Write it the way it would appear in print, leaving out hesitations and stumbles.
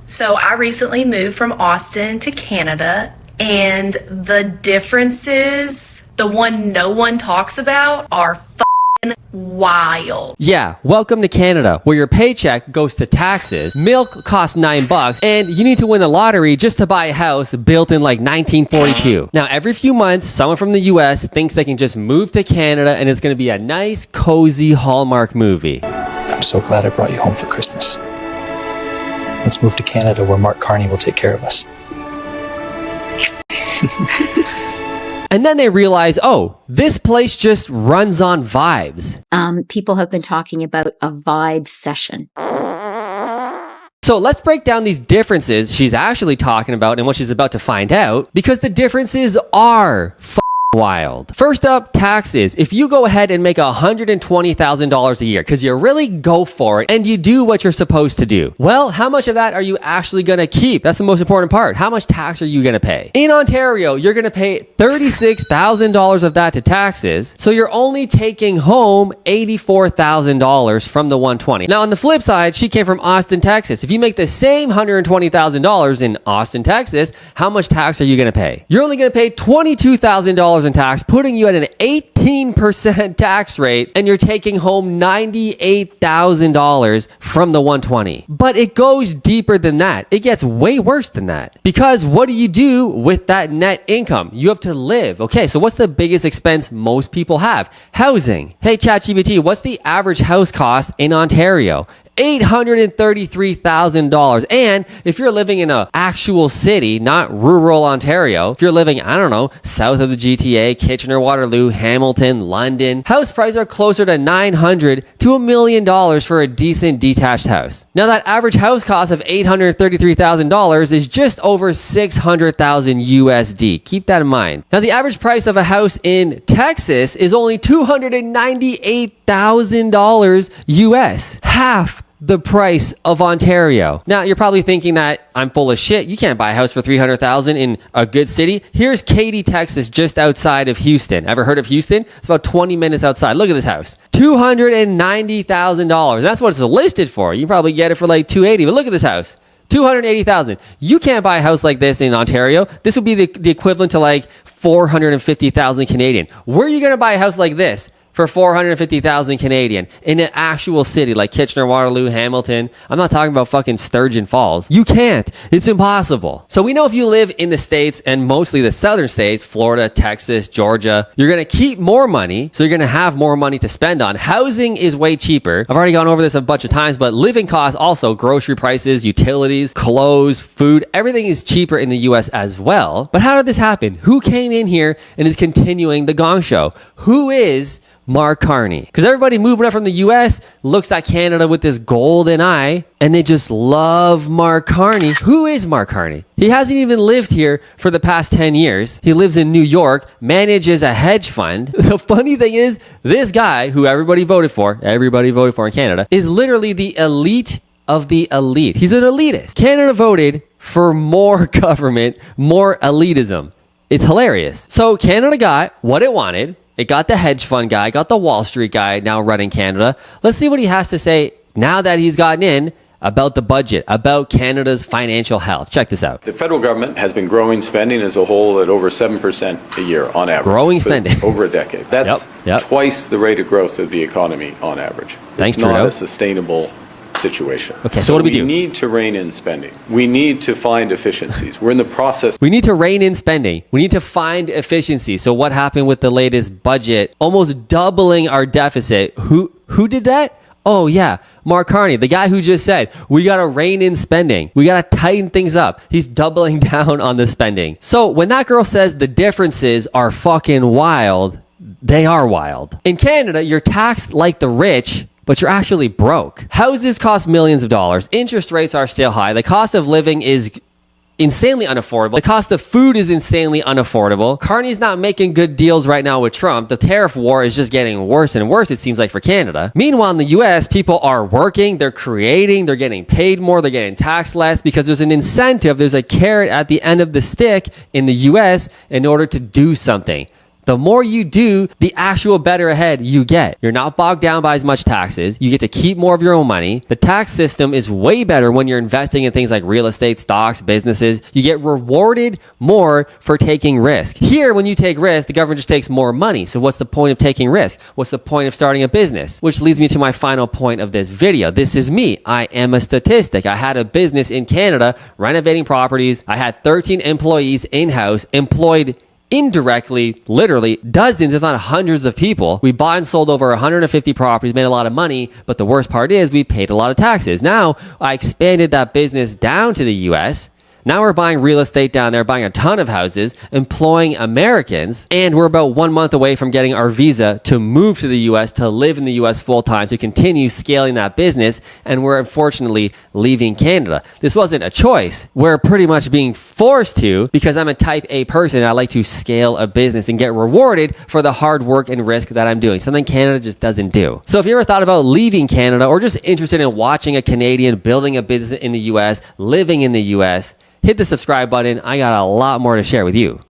So I recently moved from Austin to Canada, and the differences, the one no one talks about, are wild. Yeah, welcome to Canada, where your paycheck goes to taxes, milk costs $9, and you need to win the lottery just to buy a house built in like 1942. Now, every few months, someone from the US thinks they can just move to Canada and it's going to be a nice, cozy Hallmark movie. I'm so glad I brought you home for Christmas. Let's move to Canada where Mark Carney will take care of us. And then they realize, oh, this place just runs on vibes. People have been talking about a vibe session. So let's break down these differences she's actually talking about and what she's about to find out, because the differences are wild. First up, taxes. If you go ahead and make $120,000 a year because you really go for it and you do what you're supposed to do, well, how much of that are you actually going to keep? That's the most important part. How much tax are you going to pay? In Ontario, you're going to pay $36,000 of that to taxes, so you're only taking home $84,000 from the 120. Now, on the flip side, she came from Austin, Texas. If you make the same $120,000 in Austin, Texas, how much tax are you going to pay? You're only going to pay $22,000 in tax, putting you at an 18% tax rate, and you're taking home $98,000 from the 120. But it goes deeper than that. It gets way worse than that. Because what do you do with that net income? You have to live. Okay, so what's the biggest expense most people have? Housing. Hey, ChatGPT, what's the average house cost in Ontario? $833,000. And if you're living in an actual city, not rural Ontario, if you're living, I don't know, south of the GTA, Kitchener, Waterloo, Hamilton, London, house prices are closer to $900,000 to $1 million for a decent detached house. Now, that average house cost of $833,000 is just over $600,000 USD. Keep that in mind. Now, the average price of a house in Texas is only $298,000 US. Half the price of Ontario. Now, you're probably thinking that I'm full of shit. You can't buy a house for $300,000 in a good city. Here's Katy, Texas, just outside of Houston. Ever heard of Houston? It's about 20 minutes outside. Look at this house. $290,000. That's what it's listed for. You probably get it for like $280,000, but look at this house. $280,000. You can't buy a house like this in Ontario. This would be the equivalent to like $450,000 Canadian. Where are you going to buy a house like this for $450,000 Canadian in an actual city like Kitchener, Waterloo, Hamilton? I'm not talking about fucking Sturgeon Falls. You can't. It's impossible. So we know if you live in the States, and mostly the southern states, Florida, Texas, Georgia, you're going to keep more money, so you're going to have more money to spend on. Housing is way cheaper. I've already gone over this a bunch of times, but living costs also, grocery prices, utilities, clothes, food, everything is cheaper in the US as well. But how did this happen? Who came in here and is continuing the Gong Show? Who is Mark Carney? Because everybody moving up from the US looks at Canada with this golden eye and they just love Mark Carney. Who is Mark Carney? He hasn't even lived here for the past 10 years. He lives in New York, manages a hedge fund. The funny thing is, this guy who everybody voted for in Canada, is literally the elite of the elite. He's an elitist. Canada voted for more government, more elitism. It's hilarious. So Canada got what it wanted. It got the hedge fund guy, got the Wall Street guy now running Canada. Let's see what he has to say now that he's gotten in about the budget, about Canada's financial health. Check this out. The federal government has been growing spending as a whole at over 7% a year on average. Growing spending. Over a decade. That's twice the rate of growth of the economy on average. Thanks, it's not Trudeau. a sustainable situation. Okay, so what do we do? We need to rein in spending. We need to find efficiencies. We're in the process. We need to rein in spending. We need to find efficiency. So what happened with the latest budget? Almost doubling our deficit. Who did that? Oh yeah, Mark Carney, the guy who just said, we got to rein in spending. We got to tighten things up. He's doubling down on the spending. So when that girl says the differences are fucking wild, they are wild. In Canada, you're taxed like the rich, but you're actually broke. Houses cost millions of dollars. Interest rates are still high. The cost of living is insanely unaffordable. The cost of food is insanely unaffordable. Carney's not making good deals right now with Trump. The tariff war is just getting worse and worse, it seems like, for Canada. Meanwhile, in the US, people are working, they're creating, they're getting paid more, they're getting taxed less because there's an incentive, there's a carrot at the end of the stick in the US in order to do something. The more you do, the actual better ahead you get. You're not bogged down by as much taxes. You get to keep more of your own money. The tax system is way better when you're investing in things like real estate, stocks, businesses. You get rewarded more for taking risk. Here, when you take risk, the government just takes more money. So what's the point of taking risk? What's the point of starting a business? Which leads me to my final point of this video. This is me. I am a statistic. I had a business in Canada renovating properties. I had 13 employees in-house, employed indirectly, literally dozens, if not hundreds of people. We bought and sold over 150 properties, made a lot of money, but the worst part is we paid a lot of taxes. Now, I expanded that business down to the US. Now we're buying real estate down there, buying a ton of houses, employing Americans, and we're about 1 month away from getting our visa to move to the US, to live in the US full time, to continue scaling that business, and we're unfortunately leaving Canada. This wasn't a choice. We're pretty much being forced to because I'm a type A person and I like to scale a business and get rewarded for the hard work and risk that I'm doing, something Canada just doesn't do. So if you ever thought about leaving Canada or just interested in watching a Canadian building a business in the US, living in the US, hit the subscribe button. I got a lot more to share with you.